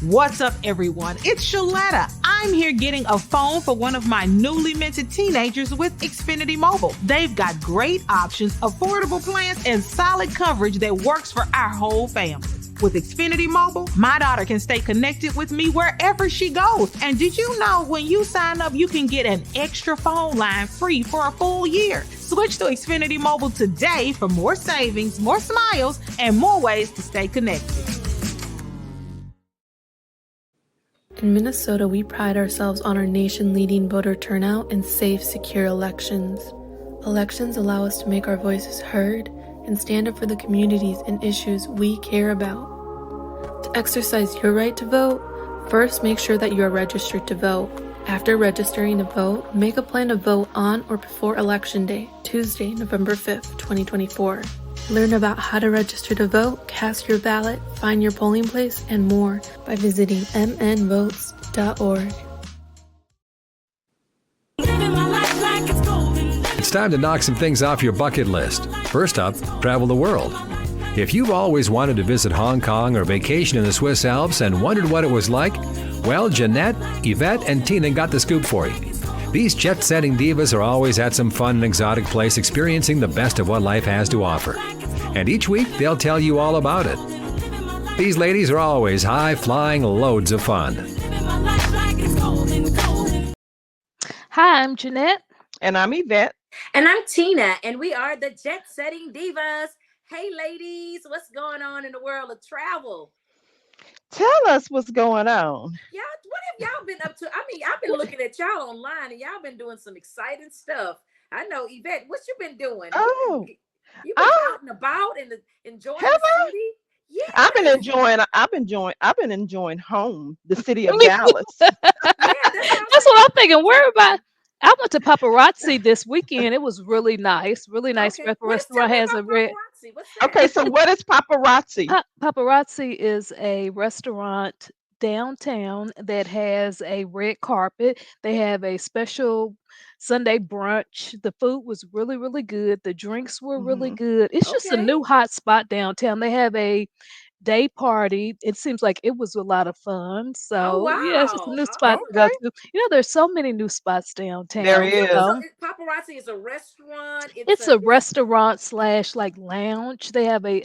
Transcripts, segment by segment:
What's up, everyone? It's Shaletta. I'm here getting a phone for one of my newly minted teenagers with Xfinity Mobile. They've got great options, affordable plans, and solid coverage that works for our whole family. With Xfinity Mobile, my daughter can stay connected with me wherever she goes. And did you know when you sign up, you can get an extra phone line free for a full year? Switch to Xfinity Mobile today for more savings, more smiles, and more ways to stay connected. In Minnesota, we pride ourselves on our nation-leading voter turnout and safe, secure elections. Elections allow us to make our voices heard and stand up for the communities and issues we care about. To exercise your right to vote, first make sure that you are registered to vote. After registering to vote, make a plan to vote on or before Election Day, Tuesday, November 5th, 2024. Learn about how to register to vote, cast your ballot, find your polling place, and more by visiting mnvotes.org. It's time to knock some things off your bucket list. First up, travel the world. If you've always wanted to visit Hong Kong or vacation in the Swiss Alps and wondered what it was like, well, Jeanette, Yvette, and Tina got the scoop for you. These jet-setting divas are always at some fun and exotic place experiencing the best of what life has to offer. And each week, they'll tell you all about it. These ladies are always high-flying loads of fun. Hi, I'm Jeanette. And I'm Yvette. And I'm Tina, and we are the Jet Setting Divas. Hey, ladies, what's going on in the world of travel? Tell us what's going on. Y'all, what have y'all been up to? I mean, I've been looking at y'all online, and y'all been doing some exciting stuff. I know, Yvette, what you been doing? Oh, you been out and about and enjoying the city? Yeah, I've been enjoying home, the city of Really? Dallas. yeah, That's what I'm thinking. Where about? I went to Paparazzi this weekend. It was really nice. Really nice. Okay. Restaurant has a red. What's that? Okay, so what is paparazzi? Paparazzi is a restaurant downtown that has a red carpet. They have a special Sunday brunch. The food was really, really good. The drinks were really good. It's just a Okay. new hot spot downtown. They have a day party. It seems like it was a lot of fun. So yeah, it's just a wow. new spot to go Okay, to. There's so many new spots downtown. there is. So Paparazzi is a restaurant. It's a restaurant slash like lounge. They have a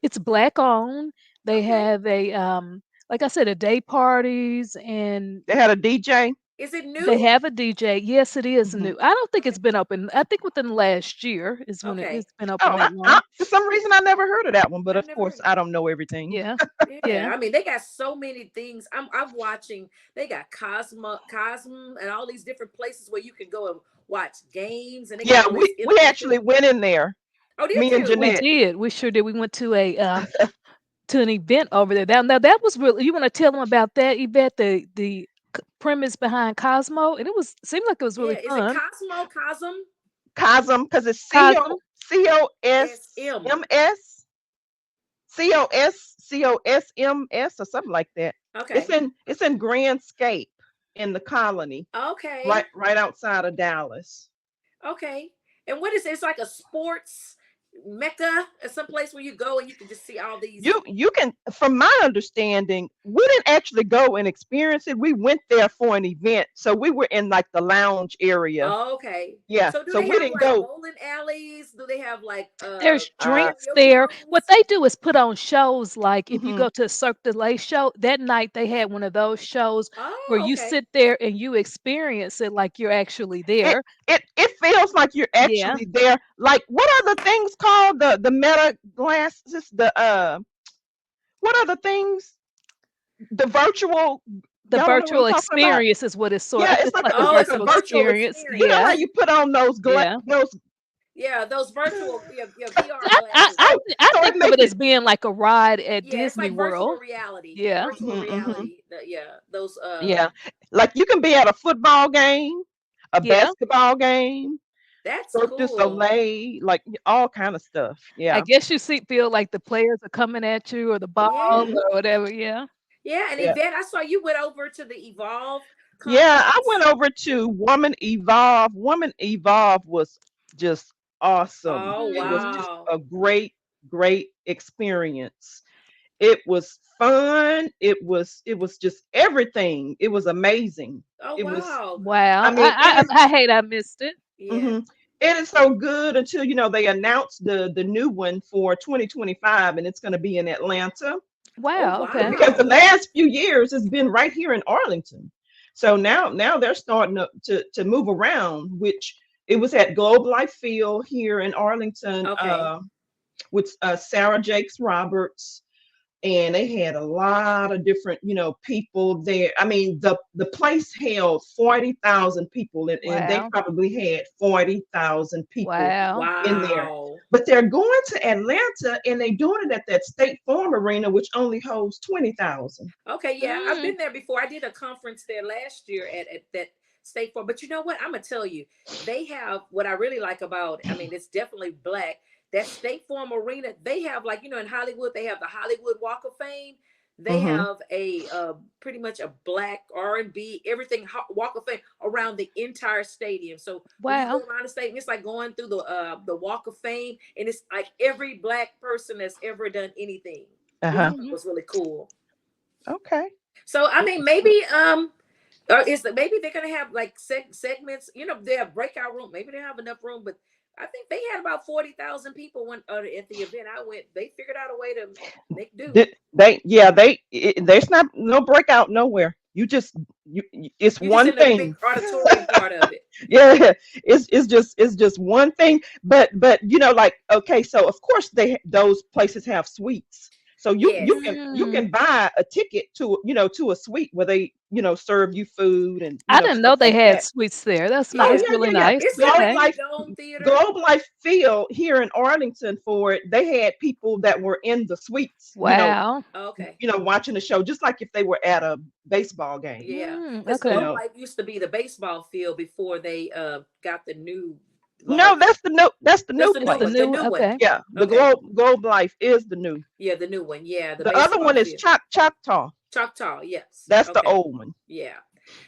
it's black owned. They Okay. have a like I said, a day parties and They had a DJ. Is it new? they have a DJ. Yes, it is Mhm. new. I don't think it's been open. I think within the last year is when Okay. it's been open Oh, that long. for some reason I never heard of that one, but I've of never course heard of I don't know everything. Yeah. Yeah, Yeah. I mean they got so many things. I'm watching. They got Cosm, and all these different places where you can go and watch games. And they Yeah, got all we these actually went in there. Oh, did Me and you? We Jeanette. did. We sure did. We went to a to an event over there. Now that was really. You want to tell them about that event? The premise behind Cosmo, and seemed like it was really Yeah, is it fun. Cosm, because it's Cosmo. COSMS, COSMS or something like that. Okay. It's in Grandscape in the Colony, Okay. right outside of Dallas. Okay. And what is it? It's like a sports mecca or some place where you go and you can just see all these. You can, from my understanding, we didn't actually go and experience it. We went there for an event, so we were in like the lounge area. Oh, okay. Yeah, So do so they we have didn't like go. bowling alleys? Do they have like There's drinks karaoke there. What rooms? they do is put on shows. Like if you Mhm. go to a Cirque du Soleil show, that night they had one of those shows where Oh, you okay. sit there and you experience it like you're actually It there. it feels like you're Yeah. actually there. Like, what are the things called? The meta glasses, what are the things? The virtual, The y'all don't know what I'm virtual talking about? experience is what it's sort Yeah, of. it's It's like like a it's Oh, it's a like a virtual virtual. experience. You know how Yeah. you put on those Yeah. those. Yeah, those virtual VR I, I, glasses. I, So I so it think of makes it it. as being like a ride at Yeah, it's Disney like virtual World. reality. Yeah. Virtual Mhm, mhm. reality. Those Yeah, like you can be at a football game, a Yeah. basketball game, that's Cirque du cool. Soleil, like all kind of stuff. I Yeah, guess you feel like the players are coming at you or the ball Yeah. hmm or whatever. Yeah. Yeah, and yeah, Yvette, I saw you went over to the Evolve yeah. I conference. went over to Woman Evolve. Woman Evolve was just awesome. Oh, It was Mhm. just wow. a great experience. It was fun. It was just everything. It was amazing. Oh It was. wow. I Wow. mean, it is. I hate I missed it. Yeah. Mhm. It is so good until they announced the new one for 2025, and it's going to be in Atlanta. Oh Wow. Okay. Because the wow. last few years has been right here in Arlington. So now they're starting to move around, which it was at Globe Life Field here in Arlington, Okay. with Sarah Jakes Roberts, and they had a lot of different people there. I mean, the place held 40,000 people, and they Wow. probably had 40,000 people Wow. in there. Wow. But they're going to Atlanta, and they're doing it at that State Farm Arena, which only holds 20,000. Okay, yeah, I've Mm. been there before. I did a conference there last year at that State Farm. But you know what? I'm gonna tell you, they have what I really like about. I mean, it's definitely black. That State Farm Arena, they have like in Hollywood, they have the Hollywood Walk of Fame. They Hmm. have a pretty much a black R&B everything Walk of Fame around the entire stadium. So when you go Wow. around the stadium, it's like going through the Walk of Fame, and it's like every black person that's ever done anything, which I Uh-huh. thought Hmm. was really cool. Okay. So I mean, maybe or maybe they're gonna have like segments. They have breakout room. Maybe they have enough room, but I think they had about 40,000 people when at the event I went. They figured out a way to make do. There's not no breakout nowhere. It's You just one in the big thing. auditorium part of it. Yeah, it's just one thing. But like, okay, so of course those places have suites. So you Yes. can you Mm. can buy a ticket to a suite where they serve you food and I didn't know stuff they like had that. suites there. Oh Yeah. That's really yeah. nice. It's in the Globe Okay. big Life dome theater. Globe Life Field here in Arlington for it. They had people that were in the suites, Wow. Okay. watching the show, just like if they were at a baseball game. Yeah. Mm. Because You Okay. Globe know. Life used to be the baseball field before they got the new No, large. that's the new That's the new That's the one. place. The new. new one. Okay. Yeah, the Okay. Globe Life is the new. Yeah, the new one. Yeah, the The other baseball one is field. Choctaw. Choctaw. Yes. That's the Okay. old one. Yeah.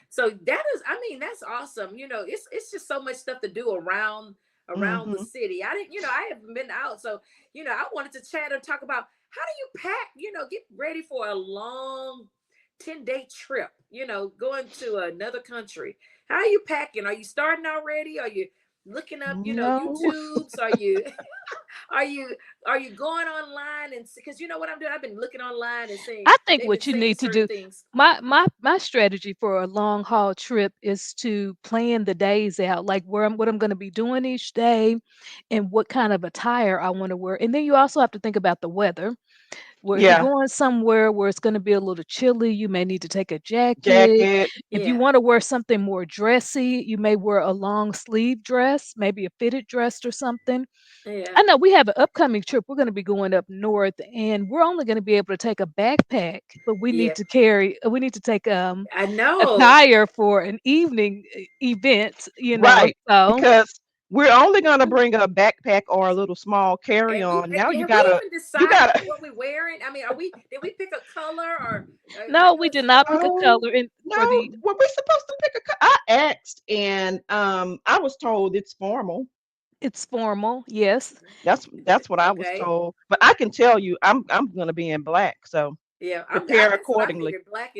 So that is, I mean, that's awesome. It's just so much stuff to do around the Hmm. city. I didn't, I haven't been out, so I wanted to chat and talk about how do you pack, get ready for a long 10-day trip, going to another country. How are you packing? Are you starting already? Are you looking up, No. YouTubes? Are you are you are you going online and because you know what I'm doing? I've been looking online and saying I think they've been what you saying need to certain do, things. my strategy for a long haul trip is to plan the days out, like what I'm going to be doing each day, and what kind of attire I want to wear. And then you also have to think about the weather. Where if you're Yeah, going somewhere where it's going to be a little chilly, you may need to take a jacket. jacket. If you Yeah. want to wear something more dressy, you may wear a long sleeve dress, maybe a fitted dress or something. Yeah. I know we have an upcoming trip. We're going to be going up north, and we're only going to be able to take a backpack, but Yeah. we need to take I know. attire for an evening event, Right, So because we're only gonna bring a backpack or a little small carry-on. Now Have we even you decided gotta. what we're wearing? I mean, did we pick a color or I no, know we it's did not pick a No, color in for no. the. Were we supposed to pick a? I asked, and I was told it's formal. It's formal, yes. That's what I was okay. told. But I can tell you, I'm gonna be in black, so Yeah, prepare that's what I accordingly. figured. Black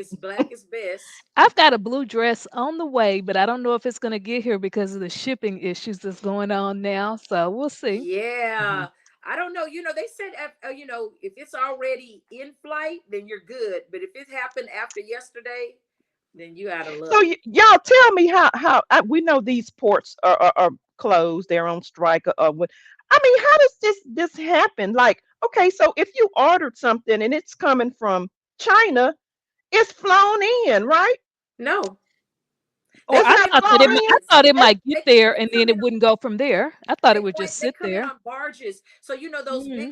is best. I've got a blue dress on the way, but I don't know if it's going to get here because of the shipping issues that's going on now. So we'll see. Mhm. Yeah. I don't know. They said, if it's already in flight, then you're good. But if it happened after yesterday, then you out of So luck. y'all tell me how we know these ports are closed, they're on strike or what. I mean, how does this happen? Like, okay, so if you ordered something and it's coming from China, it's flown in, right? No. Or It's They not in flown in. I thought it they might get they there they and come then in it wouldn't go from there. I thought it would just they sit come in there. on barges. So those big Mhm.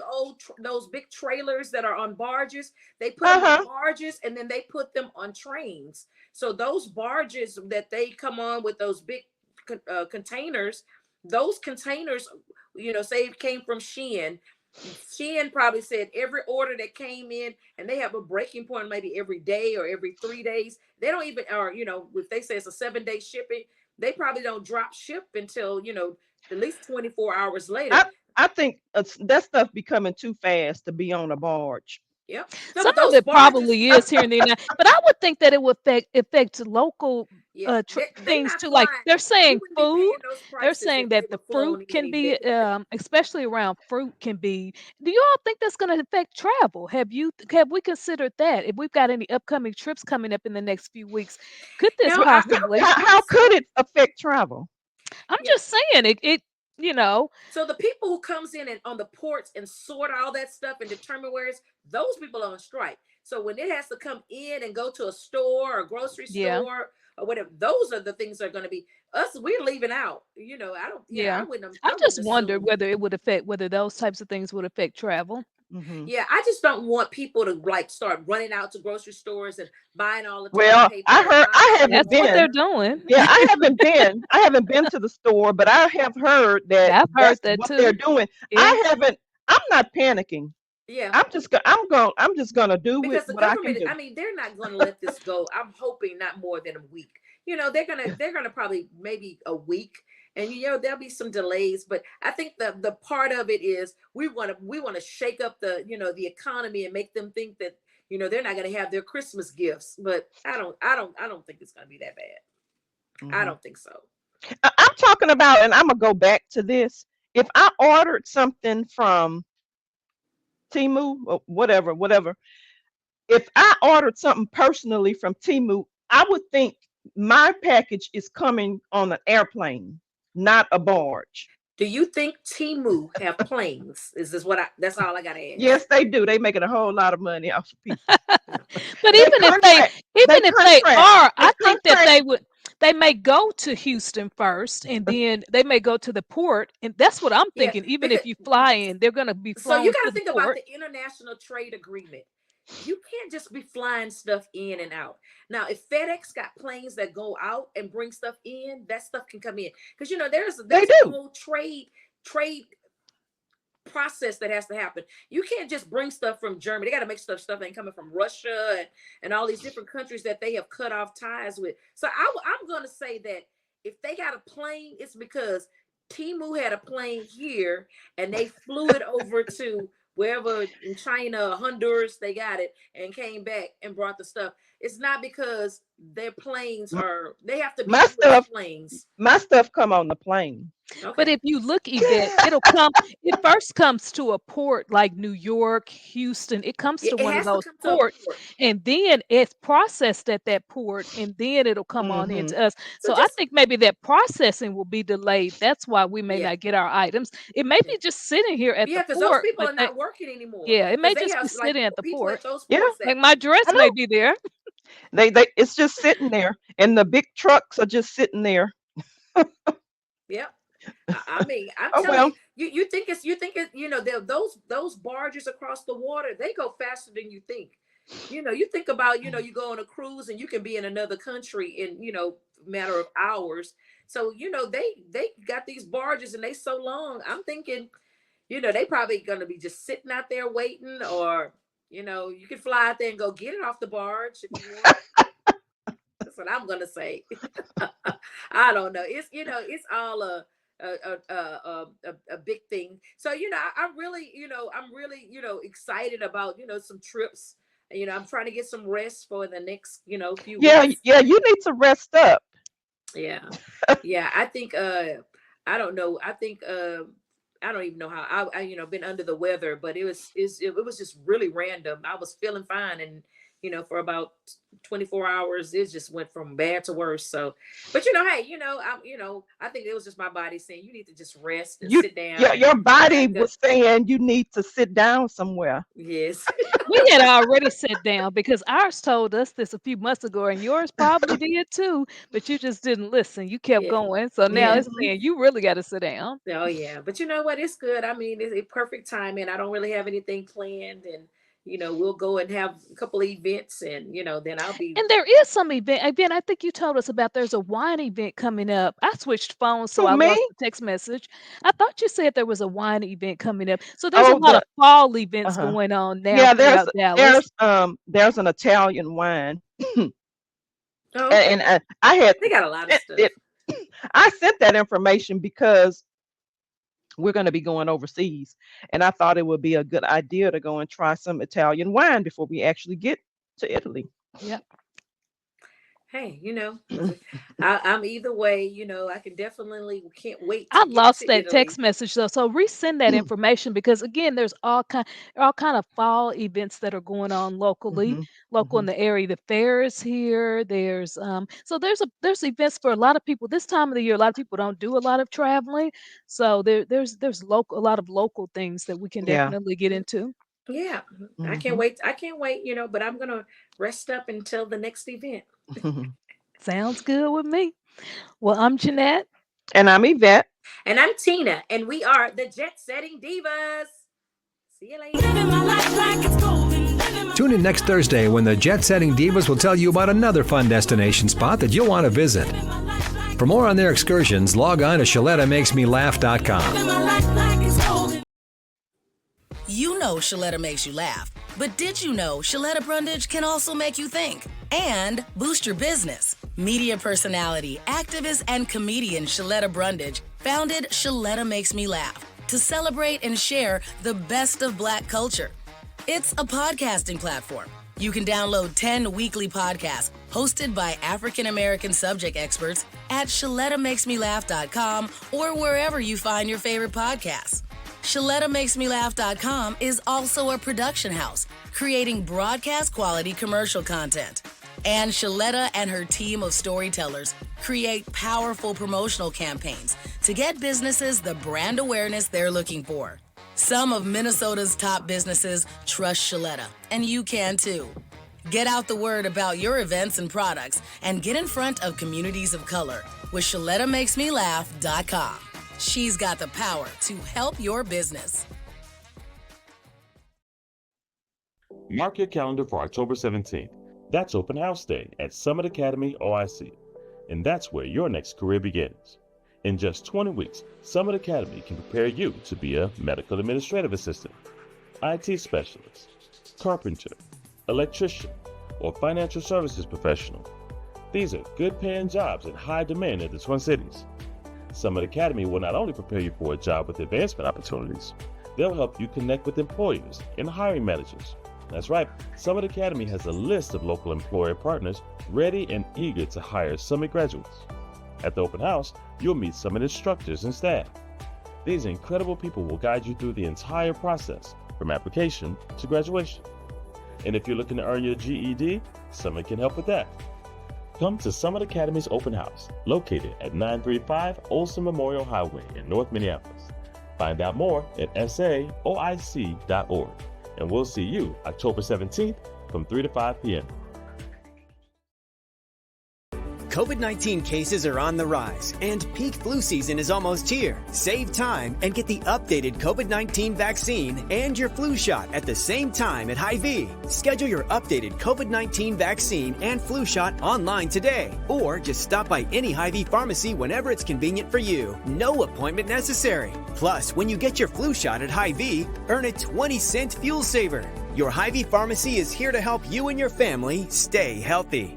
those big trailers that are on barges, they put them on Uh-huh. barges and then they put them on trains. So those barges that they come on with those big containers, those containers, say it came from Shein. Shein probably said every order that came in, and they have a breaking point maybe every day or every 3 days. They don't even, or if they say it's a 7-day shipping, they probably don't drop ship until at least 24 hours later. I I think that stuff becoming too fast to be on a barge. Yep. No, Some but of those it barges, probably is here in the United, but I would think that it would affect local yeah, they things not too. Like flying. they're You saying wouldn't be food. paying those They're prices saying if they that the were fruit flown in can and be, vetted. especially around fruit can be. Do you all think that's going to affect travel? Have we considered that? If we've got any upcoming trips coming up in the next few weeks, could this No, I possibly? would How think could so. it affect travel? I'm Yeah. just saying it. You know, So the people who comes in and on the ports and sort all that stuff and determine where it's, those people are on strike. So when it has to come in and go to a store or grocery yeah, store or whatever, those are the things that are going to be us. We're leaving out. I don't. Yeah, yeah. I I just wouldn't wondered assume. whether those types of things would affect travel. Hmm. Yeah, I just don't want people to like start running out to grocery stores and buying all the toilet Well, paper and buying I all the haven't That's what they're been. water. doing. Yeah, I haven't been to the store, but I have heard that Yeah, I've heard that's that what they're too. doing. Yeah. I'm not panicking. Yeah, I'm just gonna do with because the what I can government, do. I mean, they're not going to let this go. I'm hoping not more than a week. They're gonna probably maybe a week, and there'll be some delays. But I think the part of it is we want to shake up the economy and make them think that they're not going to have their Christmas gifts. But I don't think it's going to be that bad. I Hmm. don't think so. I'm talking about, and I'm gonna go back to this. If I ordered something from Timu or whatever, if I ordered something personally from Timu, I would think my package is coming on an airplane, not a barge. Do you think Timu have planes? Is this what I? That's all I got to ask. Yes, they do. They making a whole lot of money off of people. But They even if they contract. They even if they contract. are, They I think that contract. they may go to Houston first and then they may go to the port. And that's what I'm Yeah, thinking. Even because if you fly in, they're gonna be so you flown got to to the think about port. the international trade agreement. You can't just be flying stuff in and out. Now, if FedEx got planes that go out and bring stuff in, that stuff can come in because there's They there's a do. whole trade process that has to happen. You can't just bring stuff from Germany. They got to make stuff ain't coming from Russia and all these different countries that they have cut off ties with. So I'm going to say that if they got a plane, it's because Timu had a plane here and they flew it over to wherever in China, Honduras, they got it and came back and brought the stuff. It's not because their planes M- they have to be My US stuff. planes. My stuff come on the plane. But Okay. if you look, Yvette, it first comes to a port like New York, Houston. It comes Yeah, to it one of has to those come to a ports, port. and then it's processed at that port, and then it'll come on Hmm. into us. So So I just think maybe that processing will be delayed. That's why we may yeah. not get our items. It may Yeah. be just sitting here at the Yeah, because those port, people but are not working anymore. yeah, it Because may they just be have like sitting at the people port. at those Yeah, ports that Like my I dress may know. be there. They it's just sitting there, and the big trucks are just sitting there. yep. I mean, I'm Oh telling well. you, those barges across the water, they go faster than you think. You think about, you go on a cruise and you can be in another country in, matter of hours. So, they got these barges and they so long. I'm thinking, they probably gonna be just sitting out there waiting, or, you can fly out there and go get it off the barge if you want. That's what I'm gonna say. I don't know. It's all a big thing. So I'm really excited about some trips. I'm trying to get some rest for the next few Yeah, weeks. yeah. You need to rest up. Yeah, yeah. I think I don't know. I think I don't even know how I been under the weather, but it was just really random. I was feeling fine, and for about 24 hours, it just went from bad to worse. So, but hey, I think it was just my body saying you need to just rest and You, sit down and your body back up. was saying you need to sit down somewhere. Yes. We had already sat down because ours told us this a few months ago, and yours probably did too, but you just didn't listen. You kept Yeah. going. So now Yeah. it's Hmm. saying you really got to sit down. Oh yeah, but you know what? It's good. I mean, it's a perfect timing. I don't really have anything planned, and we'll go and have a couple of events, and then I'll be. And there is some event. Again, I think you told us about there's a wine event coming up. I switched phones, so Who, I lost me? the text message. I thought you said there was a wine event coming up. So there's a Oh, lot of the fall events uh-huh. going on now Yeah, throughout Dallas. there's an Italian wine, Oh, okay. and I had They got a lot of sent stuff. it. I sent that information because we're going to be going overseas. And I thought it would be a good idea to go and try some Italian wine before we actually get to Italy. Yep. Hey, I'm either way. I can definitely can't wait I to get lost to that text Italy. message though. So resend that information because again, there's all kind of fall events that are going on locally, Hmm. local Hmm. in the area. The fair is here. So there's events for a lot of people. This time of the year, a lot of people don't do a lot of traveling. So there's a lot of local things that we can Yeah. definitely get into. Yeah, I can't Hmm. wait. I can't wait. But I'm gonna rest up until the next event. Sounds good with me. Well, I'm Jeanette. And I'm Yvette. And I'm Tina, and we are the Jet Setting Divas. See you later. Tune in next Thursday when the Jet Setting Divas will tell you about another fun destination spot that you'll want to visit. For more on their excursions, log on to ShalettaMakesMeLaugh.com. You know Shaletta makes you laugh, but did you know Shaletta Brundage can also make you think and boost your business? Media personality, activist, and comedian Shaletta Brundage founded Shaletta Makes Me Laugh to celebrate and share the best of Black culture. It's a podcasting platform. You can download 10 weekly podcasts hosted by African American subject experts at ShalettaMakesMeLaugh.com or wherever you find your favorite podcasts. ShalettaMakesMeLaugh.com is also a production house, creating broadcast quality commercial content. And Shaletta and her team of storytellers create powerful promotional campaigns to get businesses the brand awareness they're looking for. Some of Minnesota's top businesses trust Shaletta, and you can too. Get out the word about your events and products and get in front of communities of color with ShalettaMakesMeLaugh.com. She's got the power to help your business. Mark your calendar for October 17th. That's Open House Day at Summit Academy OIC. And that's where your next career begins. In just 20 weeks, Summit Academy can prepare you to be a medical administrative assistant, IT specialist, carpenter, electrician, or financial services professional. These are good paying jobs in high demand in the Twin Cities. Summit Academy will not only prepare you for a job with advancement opportunities, they'll help you connect with employers and hiring managers. That's right, Summit Academy has a list of local employer partners ready and eager to hire Summit graduates. At the open house, you'll meet Summit instructors and staff. These incredible people will guide you through the entire process, from application to graduation. And if you're looking to earn your GED, Summit can help with that. Come to Summit Academy's open house, located at 935 Olson Memorial Highway in North Minneapolis. Find out more at saoic.org. And we'll see you October 17th from 3 to 5 p.m. COVID-19 cases are on the rise, and peak flu season is almost here. Save time and get the updated COVID-19 vaccine and your flu shot at the same time at Hy-Vee. Schedule your updated COVID-19 vaccine and flu shot online today, or just stop by any Hy-Vee pharmacy whenever it's convenient for you. No appointment necessary. Plus, when you get your flu shot at Hy-Vee, earn a 20-cent fuel saver. Your Hy-Vee pharmacy is here to help you and your family stay healthy.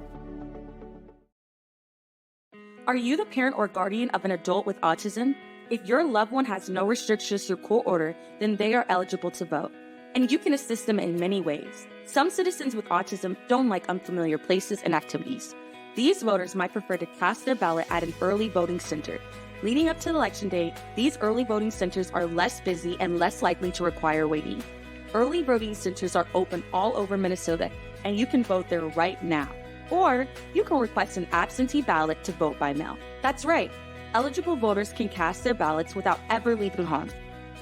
Are you the parent or guardian of an adult with autism? If your loved one has no restrictions through court order, then they are eligible to vote. And you can assist them in many ways. Some citizens with autism don't like unfamiliar places and activities. These voters might prefer to cast their ballot at an early voting center. Leading up to Election Day, these early voting centers are less busy and less likely to require waiting. Early voting centers are open all over Minnesota, and you can vote there right now. Or you can request an absentee ballot to vote by mail. That's right. Eligible voters can cast their ballots without ever leaving home.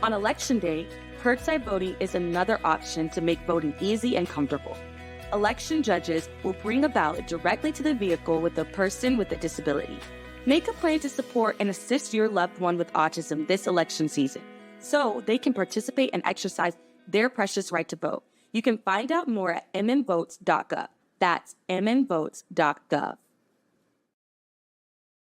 On Election Day, curbside voting is another option to make voting easy and comfortable. Election judges will bring a ballot directly to the vehicle with a person with a disability. Make a plan to support and assist your loved one with autism this election season, so they can participate and exercise their precious right to vote. You can find out more at mmvotes.gov. That's mmvotes.gov.